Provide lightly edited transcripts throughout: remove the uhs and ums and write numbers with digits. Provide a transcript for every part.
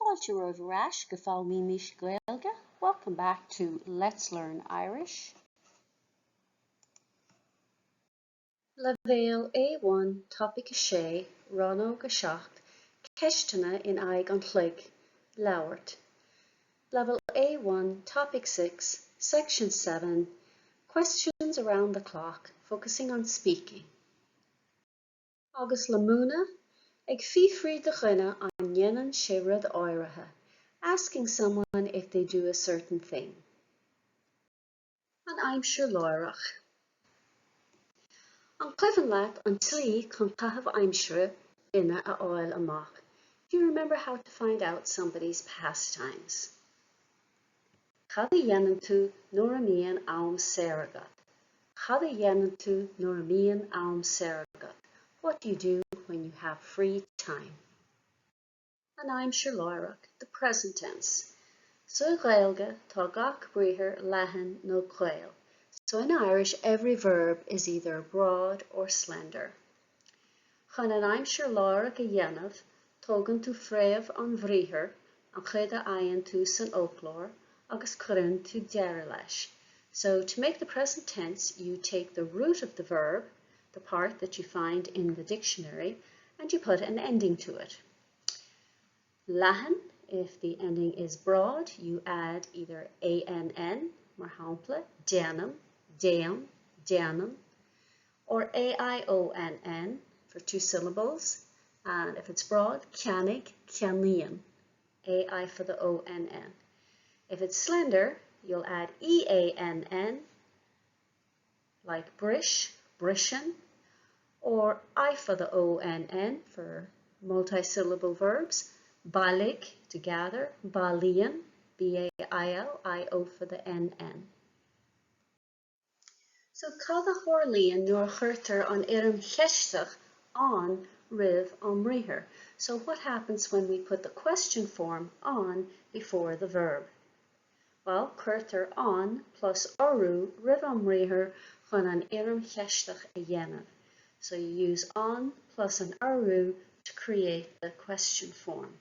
Fáilte roimh go fáil míis Gaeilge. Welcome back to Let's Learn Irish. Labhairt A1 topic sé Rannóg Ceisteanna in aghaidh an chloig, Labhairt. Level A1 topic 6 section 7 questions around the clock focusing on speaking. Agus le múna ag fífrí de dhuine an dhéanann sé rud áirithe, asking someone if they do a certain thing. An aimsir láireach. An cloimhin leat an tlí chun taithbh aimsire duine a fháil amach. Do you remember how to find out somebody's pastimes? Cad a dhéanann tú nuair a mbíonn am saoragat? Cad a dhéanann tú nuair a mbíonn am saoragat? What do you do when you have free time? An aimsir láireach, the present tense. So Gaeilge tá gach bríothar leathan nó cloig. So in Irish, every verb is either broad or slender. Chun an aimsir láireach a dhéanamh, tógann tú fréamh an bhríothar, an chéad a aigheann tú san óclár, agus cuireann tú deireadh leis. So to make the present tense, you take the root of the verb, the part that you find in the dictionary, and you put an ending to it. Leathan, if the ending is broad, you add either ANN, mar hampla, deanam, deam, deanam, or AIONN for 2 syllables. And if it's broad, ceannig, ceannian, AI for the ONN. If it's slender, you'll add EANN, like brish, brishin, or I for the ONN for multi-syllable verbs, balig, to gather, balian, B-A-I-L-I-O for the NN. So cad a chorlaíonn nuair chuirtear an irim cheisteach an ribh an mriothair. So what happens when we put the question form on before the verb? Well, chuirtear an plus orú ribh an mriothair chun an irim cheisteach a dhéanamh. So you use an plus an orú to create the question form.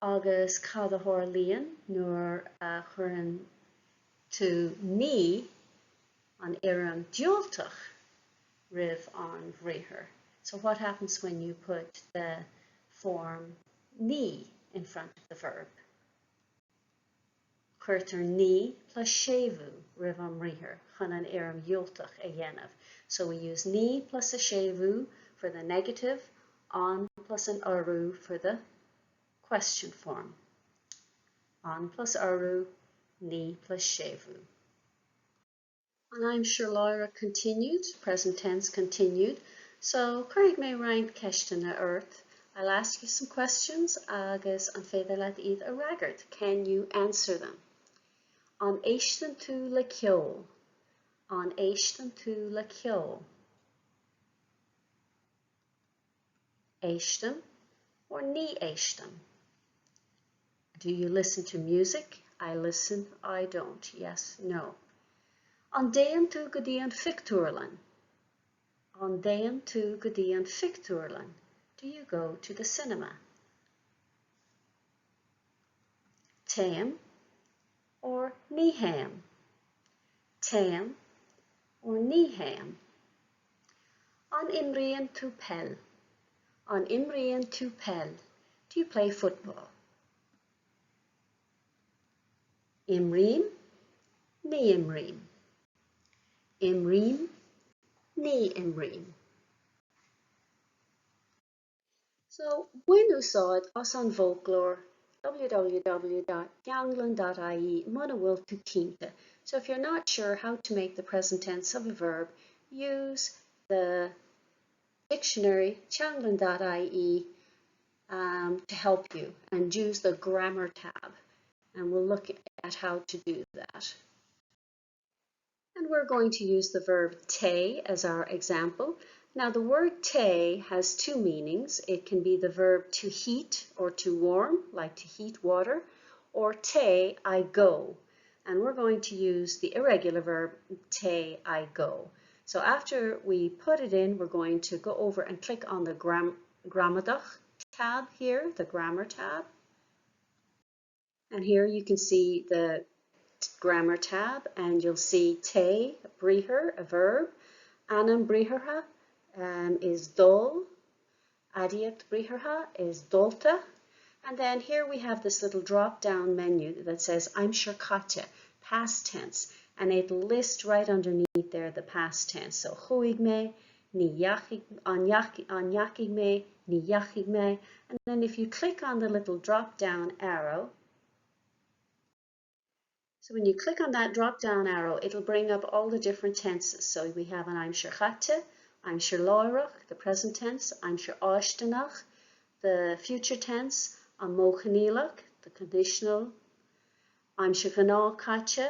Agus cad a chorlaíonn nuair chuireann tú ní an irim diúltach ribh an bhríothar. So what happens when you put the form ní in front of the verb? Chuirtear ní plus séimhú ribh an mriothair chun an irim diúltach a dhéanamh. So we use ní plus a séimhú for the negative, an plus an orú for the question form. An plus orú, ní plus séimhú. And I'm sure Laura continued, present tense continued. So, Craig may rhyme Ceisteanna earth. I'll ask you some questions, agus an féidir Laethuil a Rannóg. Can you answer them? An éistin tú le ceol. An éistin tú le ceol. Éistin or ní éistin? Do you listen to music? I listen, I don't. Yes, no. An déan tú go dtí an fictúrlan. An déan tú go dtí an fictúrlan. Do you go to the cinema? Téim or ní haim? Téim or ní haim? An imríonn tú pell. An imríonn tú pell. Do you play football? Imrím, ní imrím. Imrím, ní imrím. So, buin úsáid as an folklore, www.ganglan.ie, muna bhfuil tú cínte. So if you're not sure how to make the present tense of a verb, use the dictionary, ganglan.ie, to help you, and use the grammar tab. And we'll look at how to do that. And we're going to use the verb te as our example. Now the word te has 2 meanings. It can be the verb to heat or to warm, like to heat water, or te, I go. And we're going to use the irregular verb te, I go. So after we put it in, we're going to go over and click on the Grammadach tab here, the grammar tab. And here you can see the grammar tab, and you'll see te, briher, a verb, anam briherha is dol, adiacht briherha is dolta, and then here we have this little drop down menu that says I'm sure kate, past tense, and it'll list right underneath there the past tense. So chuig me, ni yachig me, ni yachig me, and then if you click on the little drop down arrow, so when you click on that drop down arrow, it'll bring up all the different tenses. So we have an I'm sure chate, I'm sure loirach, the present tense, I'm sure ashtanach, the future tense, an mochanilach, the conditional, I'm sure gná caite,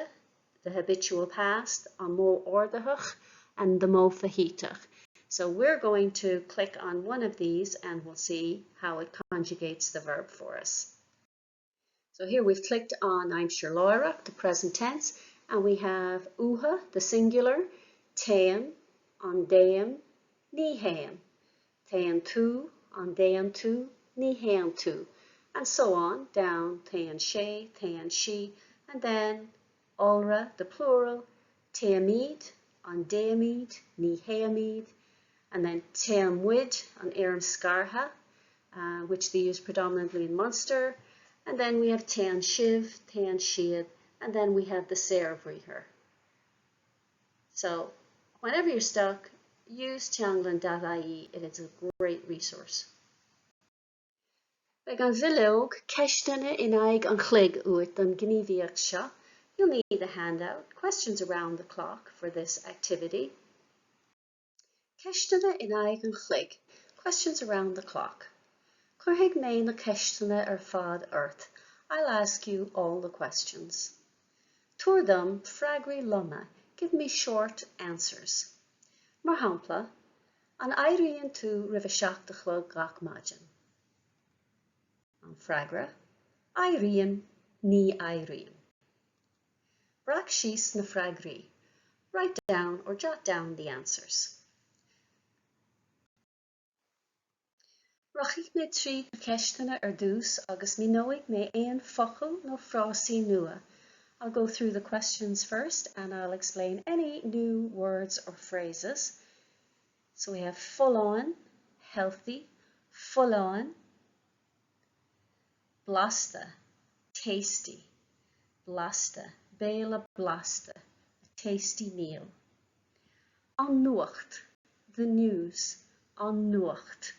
the habitual past, an mo ordachach, and the mo fahitach. So we're going to click on one of these and we'll see how it conjugates the verb for us. So here we've clicked on I'm sure loirach, the present tense, and we have uha, the singular, tean, on deam, ni haim, tean tu, on deam tu, ni haim tu, and so on, down, tean she, and then olra, the plural, teamid, on deamid, ni haimid, and then teamwid, on erim scarha, which they use predominantly in Munster. And then we have tean shiv, tean shiad, and then we have the cearbhríthar. So whenever you're stuck, use teanglan.ie. It is a great resource. Ag an bhilóg, Ceisteanna in aghaidh an chloig uait an gníomhaíocht seo. You'll need a handout, questions around the clock for this activity. Ceisteanna in aghaidh an chloig, questions around the clock. Chuirfeadh mé na ceisteanna fad earth. I'll ask you all the questions. Tuairdum freagraí luma. Give me short answers. Mar shampla, an éiríonn tú roimh seach de chlog gach maidin. An freagra, éiríonn ní éiríonn. Brach síos na freagraí. Write down or jot down the answers. Rachig mé trí ceisteanna dús agus ní nóig mé éon focal nó frásaí nua. I'll go through the questions first and I'll explain any new words or phrases. So we have full on, healthy, full on, blasta, tasty, blasta, béla blasta, a tasty meal. An nuacht, the news, an nuacht.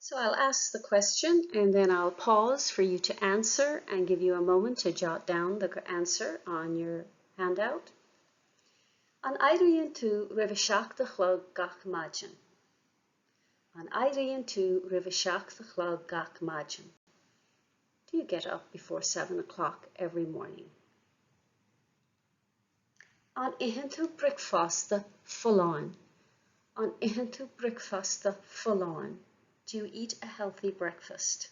So I'll ask the question and then I'll pause for you to answer and give you a moment to jot down the answer on your handout. An éiríonn tú roimh seach de chlog gach maidin. An éiríonn tú roimh seach de chlog gach maidin. Do you get up before 7 o'clock every morning? An itheann tú bricfasta full on. An itheann tú bricfasta full on. Do you eat a healthy breakfast?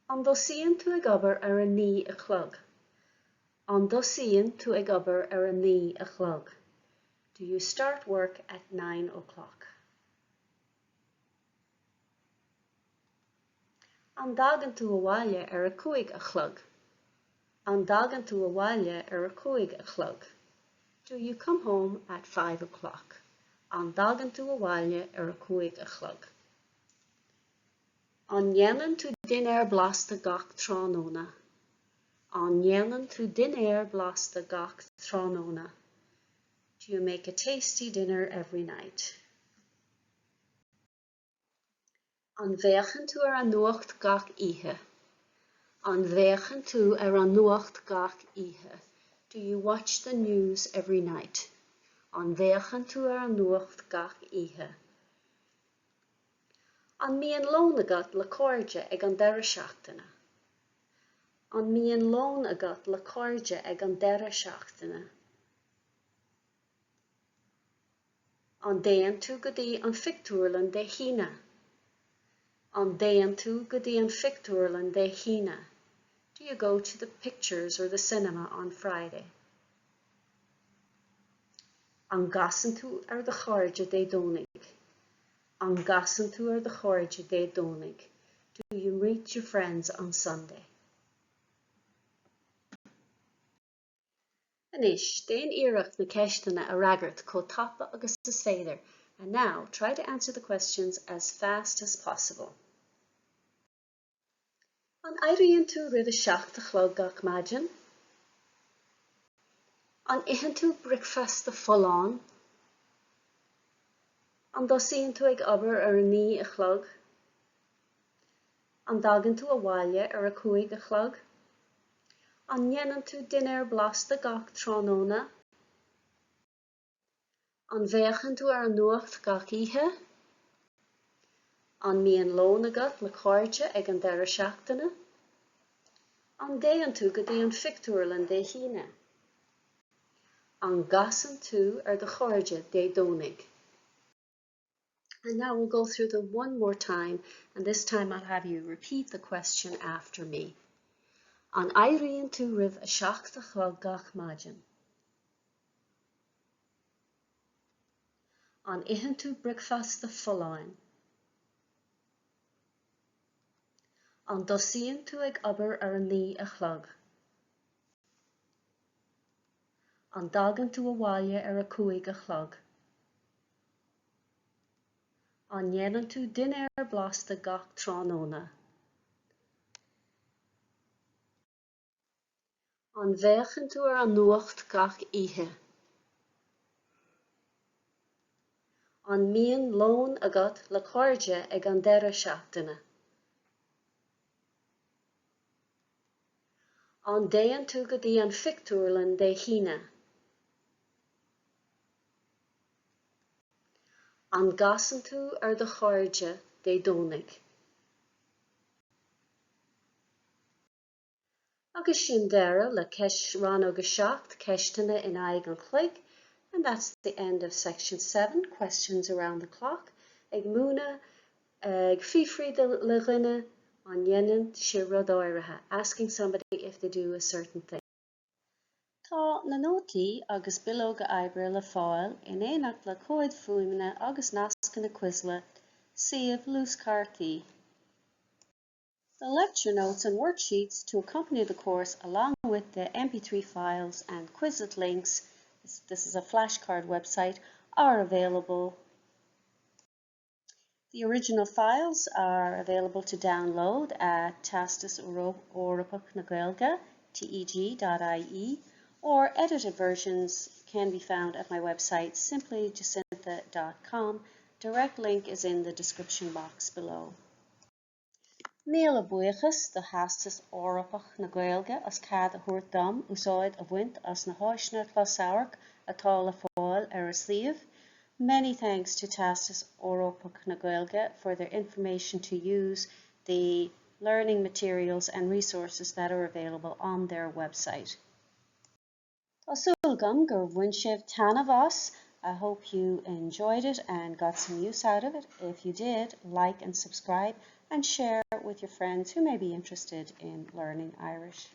An dosíonn tú ag obair ar a ní a chlog. An dosíonn tú ag obair ar a ní a chlog. Do you start work at 9 o'clock? An dagan tú a bhaile ar a cúig a chlog. An dagan tú a bhaile ar a cúig a chlog. Do you come home at 5 o'clock? An dagan tú a bhaile ar a cúig a chlog. An dhéanann tú dinner blasta gach tránóna. An dhéanann tú dinner blasta gach tránóna. Do you make a tasty dinner every night? An bhéachann tú ar an nuacht gach oíche. An bhéachann tú ar an nuacht gach oíche. Do you watch the news every night? An bhéachann tú ar an nuacht gach oíche. An míon lón agat le cóide ag an deire seachtaine. An míon lón agat le cóide ag an deire seachtaine. An déann tú go dtí an fictúirlan de hína. An déann tú go dtí an fictúirlan de hína. Do you go to the pictures or the cinema on Friday? An gasan tú ar de cháirde de dónig. An gasan tú ar de chóide dé dónig. Do you meet your friends on Sunday? Anis, déan iarracht na Ceisteanna a Labhairt có tapa agus is féidir, and now try to answer the questions as fast as possible. An éiríonn tú rud a seach de chloig gach maidin? An ihan tú bricfast de folláin? An dosíonn tú ag obair ar a ní a chlog? An dagan tú a bhaile ar a cúig a chlog? An nhéanann tú duine ar blasta gach trónóna? An bhéachann tú ar an nuacht gach ihe? An míon lón agat le cóide ag an deire seachtaine? An déan tú go dtí an fictúirlan dé híine? An gasan tú ar de chóide dé dónig? And now we'll go through them one more time, and this time I'll have you repeat the question after me. An éiríonn tú ribh a seach de chloig gach maidin? An ihan tú bricfast de folláin? An dosíonn tú ag obair ar a ní a chlog? An dagan tú a bhaile ar a cúig a chlog? An nhéanann tú duine ar blasta gach trónóna? An bhéachann tú ar an nuacht gach ihe? An míon lón agat le cóide ag an deire seachtaine? An déan tú go dtí an fictúirlan dé híine? An gasan tú ar de chóide dé dónig? Agus sin deire le Rannóg a seacht Ceisteanna in aghaidh an chloig, and that's the end of section 7, questions around the clock. Ag múna, ag fifrí le rinne, an dhéanann sé rud áirithe, asking somebody if they do a certain thing. Tá na nótaí agus bilóga oibre le fáil in éineacht le cóid fuaimne agus nasca na cuisle, suíomh lús cartaí. The lecture notes and worksheets to accompany the course, along with the MP3 files and Quizlet links, this is a flashcard website, are available. The original files are available to download at Theastas Eorpach na Gaeilge, teg.ie, or edited versions can be found at my website, simplyjacinta.com. Direct link is in the description box below. Míle buíochas the Theastas Eorpach na Gaeilge as cead a thuairt dom úsáid a bhaint as na háiseanna closamhairc atá le fáil ar a suíomh. Many thanks to Theastas Eorpach na Gaeilge for their information to use, the learning materials and resources that are available on their website. Tásúlgam gur bhain sibh tanna bhas. I hope you enjoyed it and got some use out of it. If you did, like and subscribe and share with your friends who may be interested in learning Irish.